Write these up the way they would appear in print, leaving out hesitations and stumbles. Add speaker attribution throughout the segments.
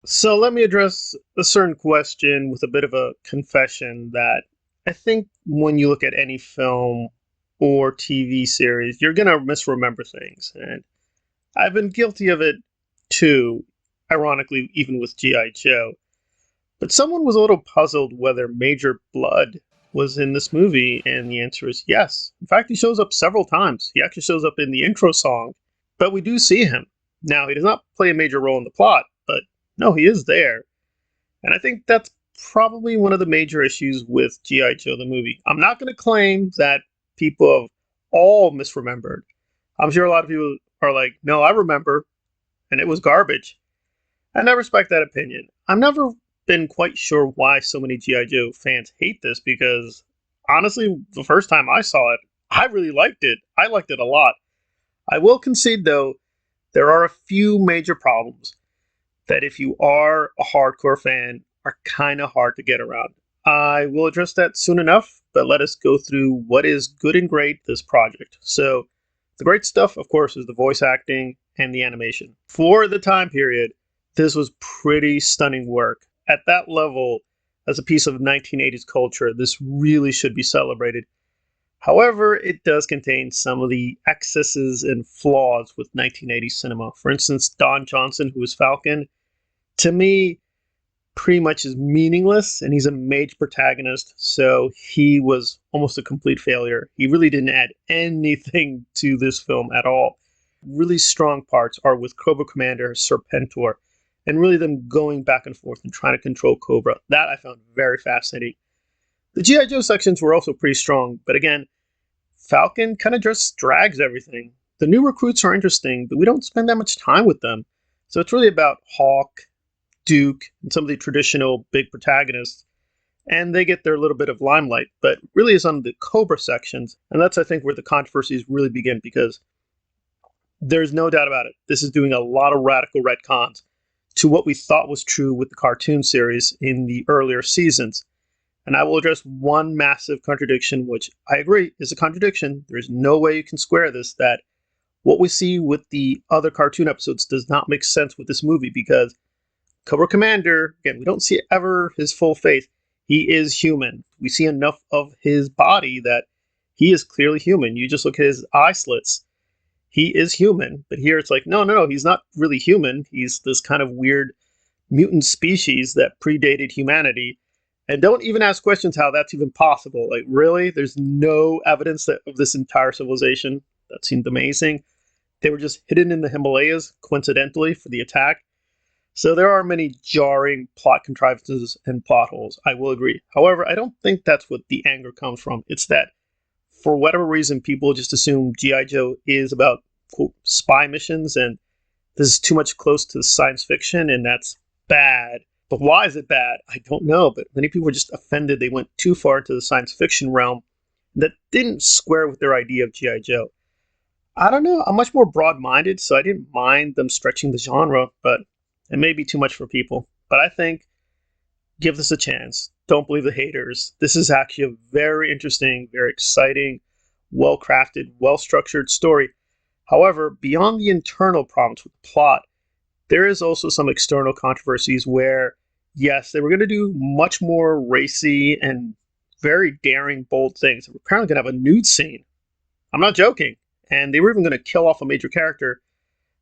Speaker 1: So let me address a certain question with a bit of a confession that I think when you look at any film or TV series, you're going to misremember things. And I've been guilty of it too, ironically, even with G.I. Joe. But someone was a little puzzled whether Major Blood was in this movie, and the answer is yes. In fact, he shows up several times. He actually shows up in the intro song, but we do see him. Now, he does not play a major role in the plot, but no, he is there. And I think that's probably one of the major issues with G.I. Joe the movie. I'm not going to claim that people have all misremembered. I'm sure a lot of people are like, no, I remember, and it was garbage. And I respect that opinion. I've never been quite sure why so many G.I. Joe fans hate this because honestly, the first time I saw it, I really liked it. I liked it a lot. I will concede, though, there are a few major problems that if you are a hardcore fan are kind of hard to get around. I will address that soon enough, but let us go through what is good and great this project. So, the great stuff, of course, is the voice acting and the animation. For the time period, this was pretty stunning work. At that level, as a piece of 1980s culture, this really should be celebrated. However, it does contain some of the excesses and flaws with 1980s cinema. For instance, Don Johnson, who was Falcon, to me, pretty much is meaningless, and he's a major protagonist, so he was almost a complete failure. He really didn't add anything to this film at all. Really strong parts are with Cobra Commander, Serpentor, and really them going back and forth and trying to control Cobra. That I found very fascinating. The G.I. Joe sections were also pretty strong, but again, Falcon kind of just drags everything. The new recruits are interesting, but we don't spend that much time with them. So it's really about Hawk, Duke, and some of the traditional big protagonists, and they get their little bit of limelight, but really is on the Cobra sections, and that's, I think, where the controversies really begin, because there's no doubt about it. This is doing a lot of radical retcons to what we thought was true with the cartoon series in the earlier seasons. And I will address one massive contradiction, which I agree is a contradiction. There's no way you can square this, that what we see with the other cartoon episodes does not make sense with this movie, because Cobra Commander, again, we don't see ever his full face. He is human. We see enough of his body that he is clearly human. You just look at his eye slits. He is human. But here it's like, no, no, no, he's not really human. He's this kind of weird mutant species that predated humanity. And don't even ask questions how that's even possible. Like, really? There's no evidence of this entire civilization? That seemed amazing. They were just hidden in the Himalayas, coincidentally, for the attack. So there are many jarring plot contrivances and plot holes, I will agree. However, I don't think that's what the anger comes from. It's that, for whatever reason, people just assume G.I. Joe is about, quote, spy missions, and this is too much close to science fiction, and that's bad. But why is it bad? I don't know, but many people were just offended they went too far into the science fiction realm that didn't square with their idea of G.I. Joe. I don't know, I'm much more broad-minded, so I didn't mind them stretching the genre, but it may be too much for people. But I think give this a chance. Don't believe the haters. This is actually a very interesting, very exciting, well crafted, well structured story. However, beyond the internal problems with the plot, there is also some external controversies where, yes, they were going to do much more racy and very daring, bold things. They were apparently going to have a nude scene. I'm not joking. And they were even going to kill off a major character,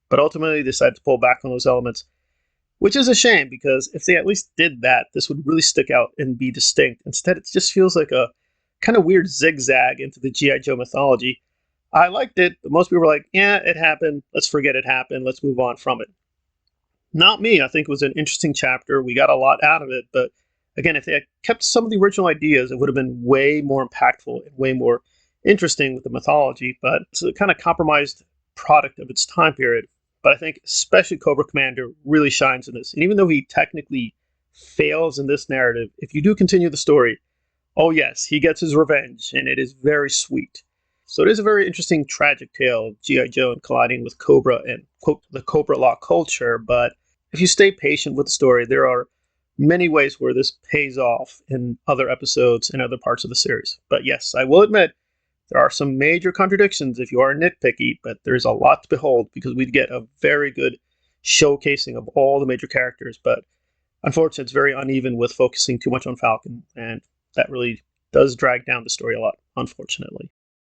Speaker 1: but ultimately decided to pull back on those elements, which is a shame, because if they at least did that, this would really stick out and be distinct. Instead, it just feels like a kind of weird zigzag into the G.I. Joe mythology. I liked it, but most people were like, yeah, it happened. Let's forget it happened. Let's move on from it. Not me. I think it was an interesting chapter. We got a lot out of it. But again, if they had kept some of the original ideas, it would have been way more impactful and way more interesting with the mythology. But it's a kind of compromised product of its time period. But I think especially Cobra Commander really shines in this. And even though he technically fails in this narrative, if you do continue the story, oh yes, he gets his revenge, and it is very sweet. So it is a very interesting, tragic tale of G.I. Joe and colliding with Cobra and, quote, the Cobra-la culture. But if you stay patient with the story, there are many ways where this pays off in other episodes and other parts of the series. But yes, I will admit, there are some major contradictions if you are nitpicky, but there's a lot to behold, because we get a very good showcasing of all the major characters. But unfortunately, it's very uneven with focusing too much on Falcon, and that really does drag down the story a lot, unfortunately.